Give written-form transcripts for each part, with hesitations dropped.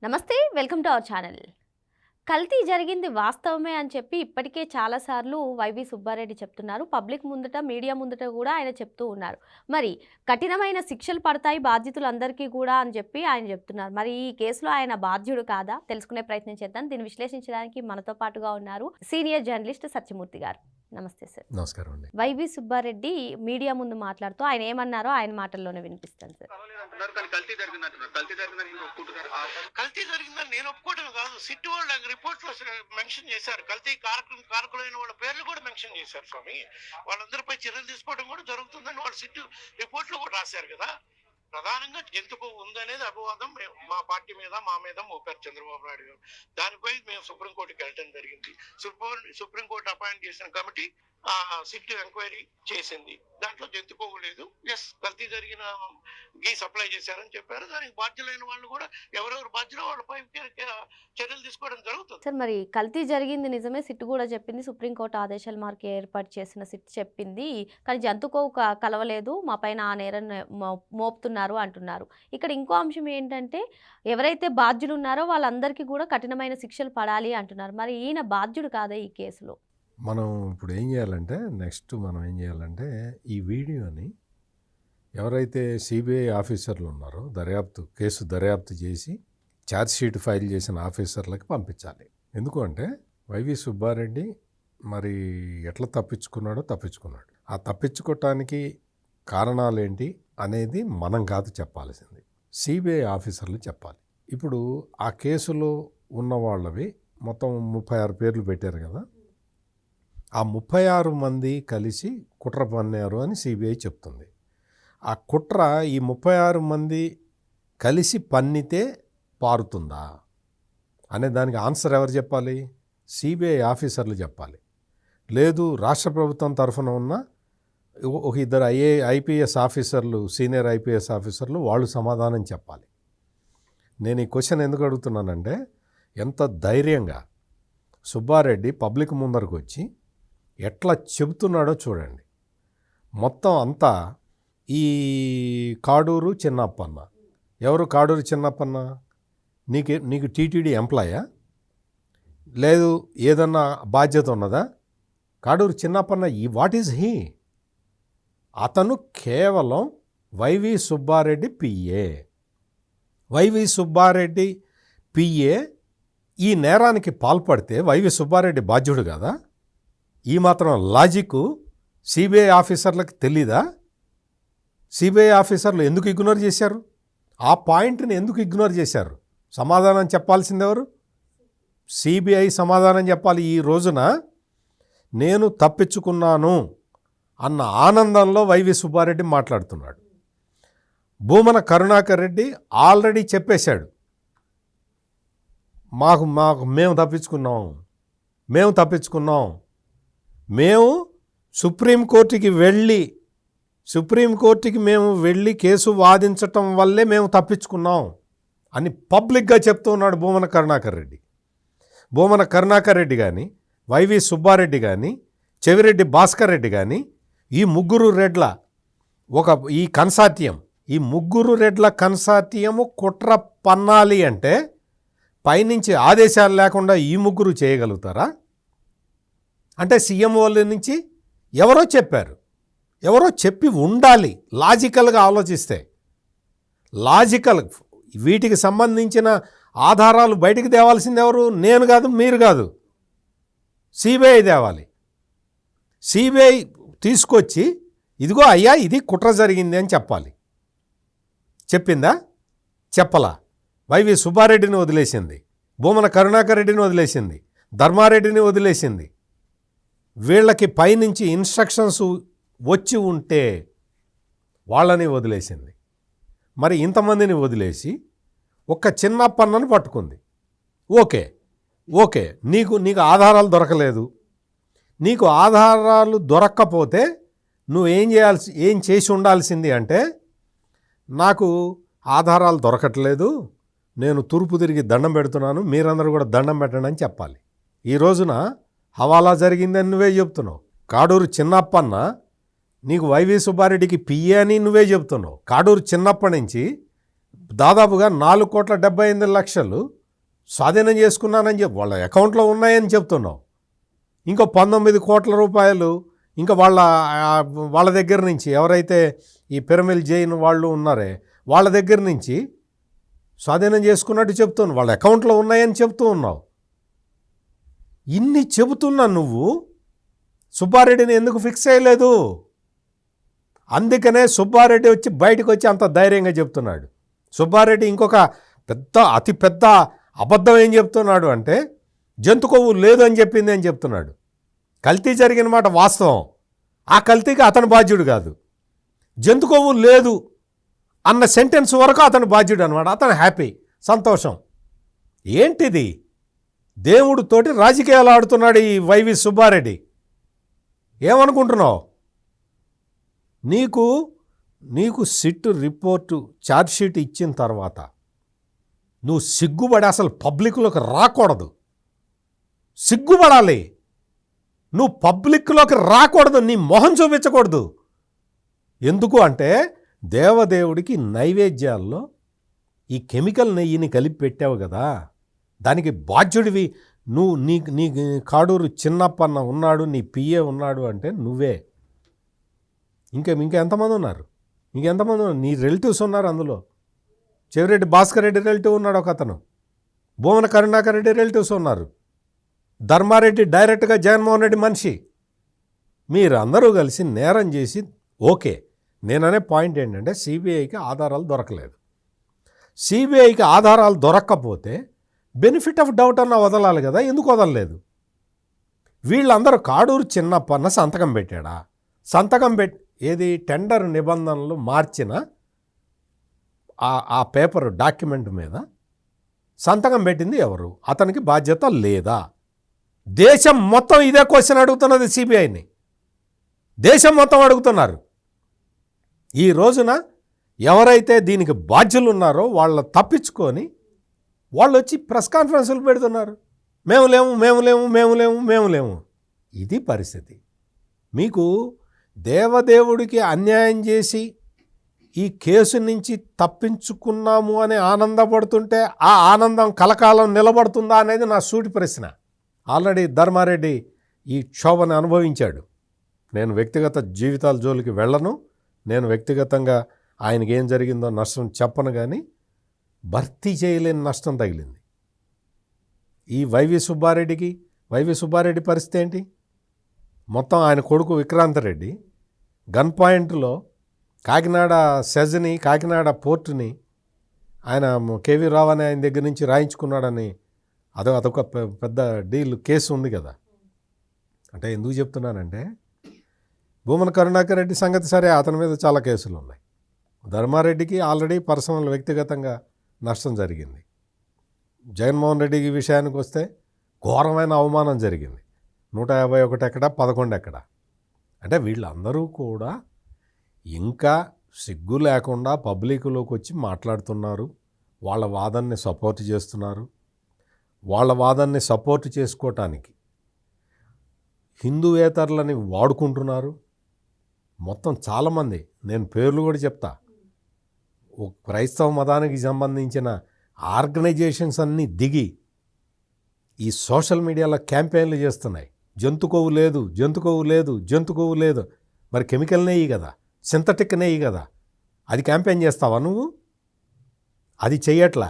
నమస్తే, welcome to our channel. కల్తీ జరిగింది వాస్తవమే అని చెప్పి ఇప్పటికే చాలాసార్లు వైవి సుబ్బారెడ్డి చెప్తున్నారు. పబ్లిక్ ముందట, మీడియా ముందట కూడా ఆయన చెప్తూ ఉన్నారు. మరి కఠినమైన శిక్షలు పడతాయి బాధ్యతులందరికీ కూడా అని చెప్పి ఆయన చెప్తున్నారు. మరి ఈ కేసులో ఆయన బాధ్యుడు కాదా? తెలుసుకునే ప్రయత్నం చేద్దాం. దీన్ని విశ్లేషించడానికి మనతో పాటుగా ఉన్నారు సీనియర్ జర్నలిస్ట్ సత్యమూర్తి గారు. నమస్తే సార్. నమస్కారం అండి. వైవి సుబ్బారెడ్డి మీడియా ముందు మాట్లాడుతూ ఆయన ఏమన్నారో ఆయన మాటల్లోనే వినిపిస్తాను సార్. కల్తీ జరిగిందని నేను ఒప్పుకోవడం కాదు, సిట్ వాళ్ళు రిపోర్ట్ లో మెన్షన్ చేశారు. కల్తీ కారకులైన వాళ్ళ పేర్లు కూడా మెన్షన్ చేశారు స్వామి. వాళ్ళందరిపై చర్యలు తీసుకోవడం కూడా జరుగుతుందని వాళ్ళు సిట్ రిపోర్ట్ లో కూడా రాశారు కదా. ప్రధానంగా ఎందుకు ఉందనేది అపవాదం మా పార్టీ మీద మా మీద మోపారు చంద్రబాబు నాయుడు గారు. దానిపై మేము సుప్రీంకోర్టుకి వెళ్ళడం జరిగింది. సుప్రీంకోర్టు అపాయింట్ చేసిన కమిటీ సిట్ ఎంక్వైరీ చేసింది. దాంట్లో జంతుకోలేదు. ఎస్, కల్తీ జరిగిన గీ సప్లై చేశారని చెప్పారు. దానికి బాధ్యులైన వాళ్ళు కూడా ఎవరెవరు బాధ్యులో వాళ్ళపై చర్యలు తీసుకోవడం జరుగుతుంది. సార్, మరి కల్తీ జరిగింది నిజమే, సిట్ కూడా చెప్పింది. సుప్రీంకోర్టు ఆదేశాల మేరకు ఏర్పాటు చేసిన సిట్ చెప్పింది. కానీ జంతుకో కలవలేదు, మా పైన ఆ నేరం మోపుతున్నారు అంటున్నారు. ఇక్కడ ఇంకో అంశం ఏంటంటే, ఎవరైతే బాధ్యులు ఉన్నారో వాళ్ళందరికీ కూడా కఠినమైన శిక్షలు పడాలి అంటున్నారు. మరి ఈయన బాధ్యుడు కాదా ఈ కేసులో? మనం ఇప్పుడు ఏం చేయాలంటే మనం ఏం చేయాలంటే ఈ వీడియోని ఎవరైతే సిబిఐ ఆఫీసర్లు ఉన్నారో కేసు దర్యాప్తు చేసి ఛార్జ్షీట్ ఫైల్ చేసిన ఆఫీసర్లకి పంపించాలి. ఎందుకు అంటే వైవి సుబ్బారెడ్డి మరి ఎట్లా తప్పించుకున్నాడు. ఆ తప్పించుకోవటానికి కారణాలు ఏంటి అనేది మనం కాదు చెప్పాల్సింది, సిబిఐ ఆఫీసర్లు చెప్పాలి. ఇప్పుడు ఆ కేసులో ఉన్న వాళ్ళవి మొత్తం 36 పేర్లు పెట్టారు కదా. ఆ 36 మంది కలిసి కుట్ర పన్నారు అని సిబిఐ చెప్తుంది. ఆ కుట్ర ఈ 36 మంది కలిసి పన్నితే పారుతుందా అనే దానికి ఆన్సర్ ఎవరు చెప్పాలి? సిబిఐ ఆఫీసర్లు చెప్పాలి. లేదు, రాష్ట్ర ప్రభుత్వం తరఫున ఉన్న ఒక ఇద్దరు ఐపీఎస్ ఆఫీసర్లు, సీనియర్ ఐపీఎస్ ఆఫీసర్లు వాళ్ళు సమాధానం చెప్పాలి. నేను ఈ క్వశ్చన్ ఎందుకు అడుగుతున్నానంటే, ఎంత ధైర్యంగా సుబ్బారెడ్డి పబ్లిక్ ముందరకు వచ్చి ఎట్లా చెబుతున్నాడో చూడండి. మొత్తం అంతా ఈ కాడూరు చిన్నప్పన్న. ఎవరు కాడూరు చిన్నప్పన్న? నీకు టీటీడీ ఎంప్లాయా? లేదు ఏదన్నా బాధ్యత ఉన్నదా? Kaduru Chinnappanna what is he? అతను కేవలం Y V Subbareddy P A. Y V Subbareddy P A ఈ నేరానికి పాల్పడితే వైవి సుబ్బారెడ్డి బాధ్యుడు కదా? ఈ మాత్రం లాజిక్ సిబిఐ ఆఫీసర్లకు తెలీదా? సిబిఐ ఆఫీసర్లు ఎందుకు ఇగ్నోర్ చేశారు? ఆ పాయింట్ని ఎందుకు ఇగ్నోర్ చేశారు? సమాధానం చెప్పాల్సింది ఎవరు? సిబిఐ సమాధానం చెప్పాలి. ఈ రోజున నేను తప్పించుకున్నాను అన్న ఆనందంలో వైవి సుబ్బారెడ్డి మాట్లాడుతున్నాడు. భూమన కరుణాకర్ రెడ్డి ఆల్రెడీ చెప్పేశాడు, మేము తప్పించుకున్నాం. మేము సుప్రీంకోర్టుకి వెళ్ళి కేసు వాదించటం వల్లే మేము తప్పించుకున్నాం అని పబ్లిక్గా చెప్తూ ఉన్నాడు భూమన కరుణాకర్ రెడ్డి. భూమన కరుణాకర్ రెడ్డి కానీ, వైవి సుబ్బారెడ్డి కానీ, చెవిరెడ్డి భాస్కర్ రెడ్డి కానీ, ఈ ముగ్గురు రెడ్ల ఈ ముగ్గురు రెడ్ల కన్సార్టియము కుట్ర పన్నాలి అంటే పైనుంచి ఆదేశాలు లేకుండా ఈ ముగ్గురు చేయగలుగుతారా? అంటే సీఎం వాళ్ళ నుంచి ఎవరో చెప్పి ఉండాలి. లాజికల్గా ఆలోచిస్తే వీటికి సంబంధించిన ఆధారాలు బయటికి తేవాల్సింది ఎవరు? నేను కాదు, మీరు కాదు, సిబిఐ తేవాలి. సిబిఐ తీసుకొచ్చి ఇదిగో అయ్యా ఇది కుట్ర జరిగింది అని చెప్పాలి. చెప్పిందా? చెప్పలా. వైవి సుబ్బారెడ్డిని వదిలేసింది, భూమన కరుణాకర్ రెడ్డిని వదిలేసింది, ధర్మారెడ్డిని వదిలేసింది. వీళ్ళకి పైనుంచి ఇన్స్ట్రక్షన్స్ వచ్చి ఉంటే వాళ్ళని వదిలేసింది. మరి ఇంతమందిని వదిలేసి ఒక చిన్నప్పన్నను పట్టుకుంది. ఓకే నీకు ఆధారాలు దొరకలేదు. నీకు ఆధారాలు దొరక్కపోతే ఏం చేసి ఉండాల్సింది అంటే, నాకు ఆధారాలు దొరకట్లేదు, నేను తూర్పు తిరిగి దండం పెడుతున్నాను, మీరందరూ కూడా దండం పెట్టండి అని చెప్పాలి. ఈ రోజున హవాలా జరిగిందని నువ్వే చెప్తున్నావు. కాడూరు చిన్నప్పన్న నీకు వైవి సుబ్బారెడ్డికి పిఏ అని నువ్వే చెప్తున్నావు. కాడూరు చిన్నప్పటి నుంచి దాదాపుగా 4,78,00,000 స్వాధీనం చేసుకున్నానని చెప్పి వాళ్ళ అకౌంట్లో ఉన్నాయని చెప్తున్నావు. ఇంకో 19 కోట్ల రూపాయలు ఇంకా వాళ్ళ దగ్గర నుంచి, ఎవరైతే ఈ పిరమిల్ జైన్ వాళ్ళు ఉన్నారే వాళ్ళ దగ్గర నుంచి స్వాధీనం చేసుకున్నట్టు చెప్తున్నావు. వాళ్ళ అకౌంట్లో ఉన్నాయని చెప్తూ ఉన్నావు. ఇన్ని చెబుతున్నా నువ్వు సుబ్బారెడ్డిని ఎందుకు ఫిక్స్ చేయలేదు? అందుకనే సుబ్బారెడ్డి వచ్చి బయటకు వచ్చి అంత ధైర్యంగా చెప్తున్నాడు. సుబ్బారెడ్డి ఇంకొక అతిపెద్ద అబద్ధం ఏం చెప్తున్నాడు అంటే జంతు కొవ్వు లేదు అని చెప్పింది అని చెప్తున్నాడు. కల్తీ జరిగిన మాట వాస్తవం. ఆ కల్తీకి అతను బాధ్యుడు కాదు. జంతు కొవ్వు లేదు అన్న సెంటెన్స్ వరకు అతను బాధ్యుడు అనమాట. అతను హ్యాపీ, సంతోషం. ఏంటిది? దేవుడితోటి రాజకీయాలు ఆడుతున్నాడు ఈ వైవి సుబ్బారెడ్డి. ఏమనుకుంటున్నావు? నీకు సిట్ రిపోర్టు ఛార్జ్షీట్ ఇచ్చిన తర్వాత నువ్వు సిగ్గుపడి అసలు పబ్లిక్లోకి రాకూడదు. సిగ్గుపడాలి. నువ్వు పబ్లిక్లోకి రాకూడదు, నీ మొహం చూపించకూడదు. ఎందుకు అంటే దేవదేవుడికి నైవేద్యాల్లో ఈ కెమికల్ నెయ్యిని కలిపి పెట్టావు కదా, దానికి బాధ్యుడివి నువ్వు. నీ కాడూరు చిన్నప్పన్న ఉన్నాడు, నీ పిఏ ఉన్నాడు అంటే నువ్వే. ఇంకెంతమంది ఉన్నారు? ఇంకెంతమంది ఉన్నారు? నీ రిలేటివ్స్ ఉన్నారు అందులో. చెవిరెడ్డి భాస్కర్ రెడ్డి రిలేటివ్ ఉన్నాడు ఒక అతను. భూమన కరుణాకర్ రెడ్డి రిలేటివ్స్ ఉన్నారు. ధర్మారెడ్డి డైరెక్ట్గా జగన్మోహన్ రెడ్డి మనిషి. మీరు అందరూ కలిసి నేరం చేసి, ఓకే, నేననే పాయింట్ ఏంటంటే సిబిఐకి ఆధారాలు దొరకలేదు. సిబిఐకి ఆధారాలు దొరక్కపోతే బెనిఫిట్ ఆఫ్ డౌట్ అన్న వదలాలి కదా, ఎందుకు వదలలేదు? వీళ్ళందరూ కాడూరు చిన్నప్పన్న సంతకం పెట్టాడా? సంతకం ఏది టెండర్ నిబంధనలు మార్చిన ఆ పేపర్ డాక్యుమెంట్ మీద సంతకం పెట్టింది ఎవరు? అతనికి బాధ్యత లేదా? దేశం మొత్తం ఇదే క్వశ్చన్ అడుగుతున్నది సిబిఐని. దేశం మొత్తం అడుగుతున్నారు. ఈ రోజున ఎవరైతే దీనికి బాధ్యులు ఉన్నారో వాళ్ళు తప్పించుకొని వాళ్ళు వచ్చి ప్రెస్ కాన్ఫరెన్సులు పెడుతున్నారు. మేము లేము, మేము లేము, మేము లేము, మేము లేము. ఇది పరిస్థితి. మీకు దేవదేవుడికి అన్యాయం చేసి ఈ కేసు నుంచి తప్పించుకున్నాము అని ఆనందపడుతుంటే ఆ ఆనందం కలకాలం నిలబడుతుందా అనేది నా సూటి ప్రశ్న. ఆల్రెడీ ధర్మారెడ్డి ఈ క్షోభను అనుభవించాడు. నేను వ్యక్తిగత జీవితాల జోలికి వెళ్ళను, నేను వ్యక్తిగతంగా ఆయనకి ఏం జరిగిందో నష్టం చెప్పను, కానీ భర్తీ చేయలేని నష్టం తగిలింది ఈ వైవి సుబ్బారెడ్డి పరిస్థితి ఏంటి? మొత్తం ఆయన కొడుకు విక్రాంతరెడ్డి గన్ పాయింట్లో కాకినాడ సెజ్ని, కాకినాడ పోర్టుని ఆయన కేవీ రావు అనే ఆయన దగ్గర నుంచి రాయించుకున్నాడని అదొక పెద్ద డీల్ కేసు ఉంది కదా. అంటే ఎందుకు చెప్తున్నానంటే భూమన కరుణాకర్ రెడ్డి సంగతి సరే, అతని మీద చాలా కేసులు ఉన్నాయి. ధర్మారెడ్డికి ఆల్రెడీ పర్సనల్ వ్యక్తిగతంగా నష్టం జరిగింది. జగన్మోహన్ రెడ్డి విషయానికి వస్తే ఘోరమైన అవమానం జరిగింది. 151 ఎక్కడ, 11 ఎక్కడ. అంటే వీళ్ళందరూ కూడా ఇంకా సిగ్గు లేకుండా పబ్లిక్లోకి వచ్చి మాట్లాడుతున్నారు. వాళ్ళ వాదనని సపోర్ట్ చేస్తున్నారు. వాళ్ళ వాదనని సపోర్ట్ చేసుకోవటానికి హిందూయేతరులని వాడుకుంటున్నారు. మొత్తం చాలామంది, నేను పేర్లు కూడా చెప్తా, క్రైస్తవ మతానికి సంబంధించిన ఆర్గనైజేషన్స్ అన్నీ దిగి ఈ సోషల్ మీడియాలో క్యాంపెయిన్లు చేస్తున్నాయి. జంతు కొవ్వు లేదు, జంతు కొవ్వు లేదు, జంతు కొవ్వు లేదు. మరి కెమికల్ నెయ్యి కదా, సింథటిక్ నెయ్యి కదా, అది క్యాంపెయిన్ చేస్తావా నువ్వు? అది చెయ్యట్లా.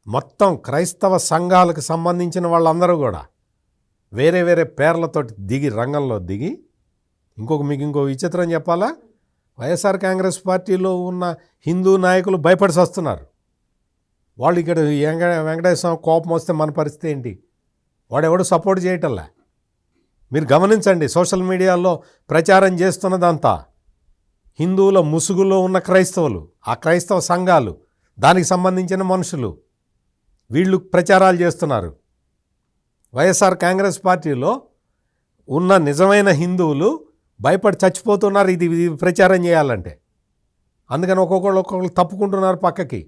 మొత్తం క్రైస్తవ సంఘాలకు సంబంధించిన వాళ్ళందరూ కూడా వేరే వేరే పేర్లతోటి దిగి రంగంలో దిగి మీకు ఇంకో విచిత్రం చెప్పాలా? వైఎస్ఆర్ కాంగ్రెస్ పార్టీలో ఉన్న హిందూ నాయకులు భయపడిసి వస్తున్నారు. వాళ్ళు ఇక్కడ వెంకటేశ్వర కోపం వస్తే మన పరిస్థితి ఏంటి? వాడెవడు సపోర్ట్ చేయటంలా. మీరు గమనించండి, సోషల్ మీడియాలో ప్రచారం చేస్తున్నదంతా హిందువుల ముసుగులో ఉన్న క్రైస్తవులు, ఆ క్రైస్తవ సంఘాలు, దానికి సంబంధించిన మనుషులు, వీళ్ళు ప్రచారాలు చేస్తున్నారు. వైఎస్ఆర్ కాంగ్రెస్ పార్టీలో ఉన్న నిజమైన హిందువులు భయపడి చచ్చిపోతున్నారు ఇది ప్రచారం చేయాలంటే. అందుకని ఒక్కొక్కళ్ళు తప్పుకుంటున్నారు పక్కకి.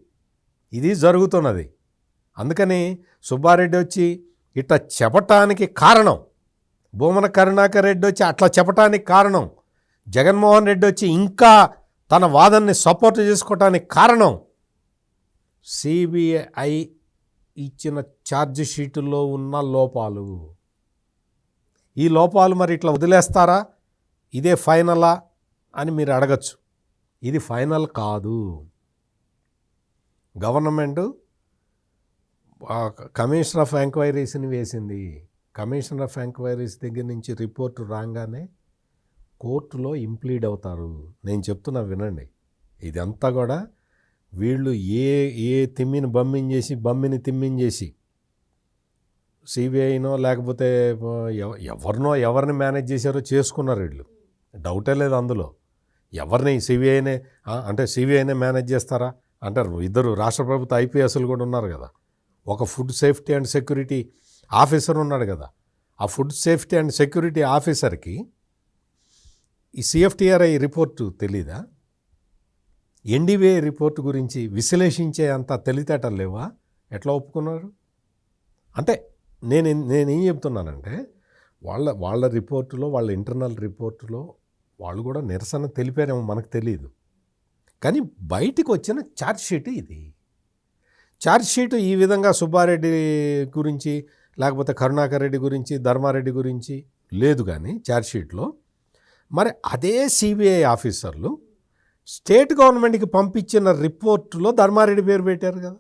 ఇది జరుగుతున్నది. అందుకని సుబ్బారెడ్డి వచ్చి ఇట్లా చెప్పటానికి కారణం, భూమన కరుణాకర్ రెడ్డి వచ్చి అట్లా చెప్పటానికి కారణం, జగన్మోహన్ రెడ్డి వచ్చి ఇంకా తన వాదనని సపోర్ట్ చేసుకోవటానికి కారణం సిబిఐ ఇచ్చిన ఛార్జ్ షీటులో ఉన్న లోపాలు. ఈ లోపాలు మరి ఇట్లా వదిలేస్తారా, ఇదే ఫైనలా అని మీరు అడగచ్చు. ఇది ఫైనల్ కాదు. గవర్నమెంట్ కమిషనర్ ఆఫ్ ఎంక్వైరీస్ని వేసింది. కమిషనర్ ఆఫ్ ఎంక్వైరీస్ దగ్గర నుంచి రిపోర్టు రాగానే కోర్టులో ఇంప్లీడ్ అవుతారు. నేను చెప్తున్నా వినండి. ఇదంతా కూడా వీళ్ళు ఏ తిమ్మిని బమ్మిని తిమ్మించేసి సిబిఐనో లేకపోతే ఎవరిని మేనేజ్ చేశారో చేసుకున్నారు వీళ్ళు. డౌటే లేదు అందులో. ఎవరిని సిబిఐనే అంటే సిబిఐనే మేనేజ్ చేస్తారా అంటారు. ఇద్దరు రాష్ట్ర ప్రభుత్వ ఐపీఎస్లు కూడా ఉన్నారు కదా. ఒక food safety and security officer ఉన్నాడు కదా. ఆ ఫుడ్ సేఫ్టీ అండ్ సెక్యూరిటీ ఆఫీసర్కి ఈ సిఎఫ్టిఆర్ఐ రిపోర్టు తెలీదా? ఎన్డీవీఐ రిపోర్టు గురించి విశ్లేషించే అంత తెలివితేటలు లేవా? ఎట్లా ఒప్పుకున్నారు? అంటే నేనేం చెప్తున్నానంటే వాళ్ళ రిపోర్టులో, వాళ్ళ ఇంటర్నల్ రిపోర్టులో వాళ్ళు కూడా నిరసన తెలిపారేమో మనకు తెలియదు. కానీ బయటికి వచ్చిన ఛార్జ్షీట్ ఇది. ఛార్జ్షీట్ ఈ విధంగా సుబ్బారెడ్డి గురించి లేకపోతే కరుణాకర్ రెడ్డి గురించి ధర్మారెడ్డి గురించి లేదు. కానీ ఛార్జ్షీట్లో మరి అదే సిబిఐ ఆఫీసర్లు స్టేట్ గవర్నమెంట్కి పంపించిన రిపోర్టులో ధర్మారెడ్డి పేరు పెట్టారు కదా,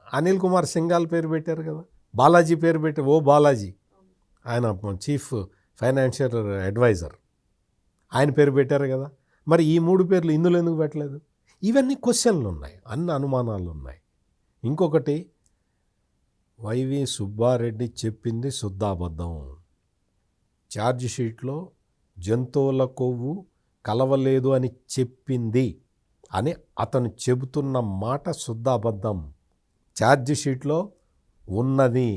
అనిల్ కుమార్ సింఘాల్ పేరు పెట్టారు కదా, బాలాజీ పేరు పెట్టారు. బాలాజీ ఆయన చీఫ్ ఫైనాన్షియల్ అడ్వైజర్, ఆయన పేరు పెట్టారు కదా. మరి ఈ 3 పేర్లు ఇందులో ఎందుకు పెట్టలేదు? ఇవన్నీ క్వశ్చన్లు ఉన్నాయి, అన్ని అనుమానాలు ఉన్నాయి. ఇంకొకటి, వైవి సుబ్బారెడ్డి చెప్పింది శుద్ధాబద్ధం. ఛార్జ్ షీట్లో జంతువుల కొవ్వు కలవలేదు అని చెప్పింది అని అతను చెబుతున్న మాట శుద్ధాబద్ధం. ఛార్జ్ షీట్లో ఉన్నది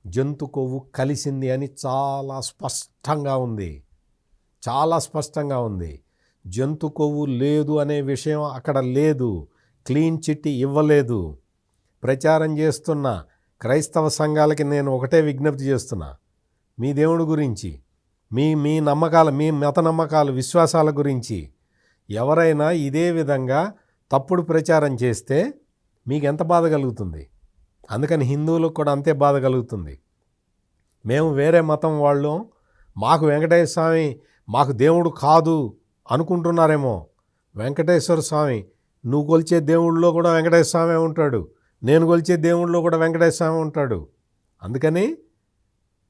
జంతు కొవ్వు కలిసింది అని చాలా స్పష్టంగా ఉంది. చాలా స్పష్టంగా ఉంది. జంతు కొవ్వు లేదు అనే విషయం అక్కడ లేదు. క్లీన్ చిట్టి ఇవ్వలేదు. ప్రచారం చేస్తున్న క్రైస్తవ సంఘాలకి నేను ఒకటే విజ్ఞప్తి చేస్తున్నా. మీ దేవుడి గురించి, మీ నమ్మకాలు, మీ మత నమ్మకాలు, విశ్వాసాల గురించి ఎవరైనా ఇదే విధంగా తప్పుడు ప్రచారం చేస్తే మీకు ఎంత బాధ కలుగుతుంది? అందుకని హిందువులకు కూడా అంతే బాధ కలుగుతుంది. మేము వేరే మతం వాళ్ళం, మాకు వెంకటేశ్వర స్వామి మాకు దేవుడు కాదు అనుకుంటున్నారేమో. వెంకటేశ్వర స్వామి, నువ్వు కొలిచే దేవుళ్ళలో కూడా వెంకటేశ్వర స్వామి ఉంటాడు, నేను కొలిచే దేవుళ్ళలో కూడా వెంకటేశ్వర స్వామి ఉంటాడు. అందుకని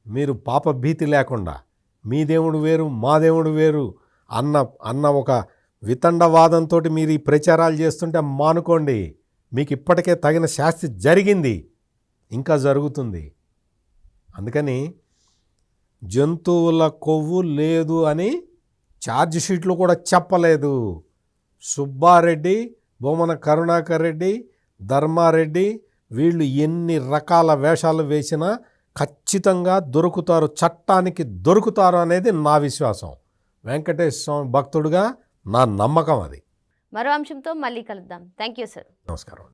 మీరు పాప భీతి లేకుండా మీ దేవుడు వేరు మా దేవుడు వేరు అన్న ఒక వితండవాదంతో మీరు ఈ ప్రచారాలు చేస్తుంటే మానుకోండి. మీకు ఇప్పటికే తగిన శాస్తి జరిగింది, ఇంకా జరుగుతుంది. అందుకని జంతువుల కొవ్వు లేదు అని ఛార్జ్ షీట్లు కూడా చెప్పలేదు. సుబ్బారెడ్డి, బొమ్మన కరుణాకర్ రెడ్డి, ధర్మారెడ్డి వీళ్ళు ఎన్ని రకాల వేషాలు వేసినా ఖచ్చితంగా దొరుకుతారు, చట్టానికి దొరుకుతారు అనేది నా విశ్వాసం. వెంకటేశ్వర స్వామి భక్తుడిగా నా నమ్మకం అది. మరో అంశంతో మళ్ళీ కలుద్దాం. Thank you sir. నమస్కారం.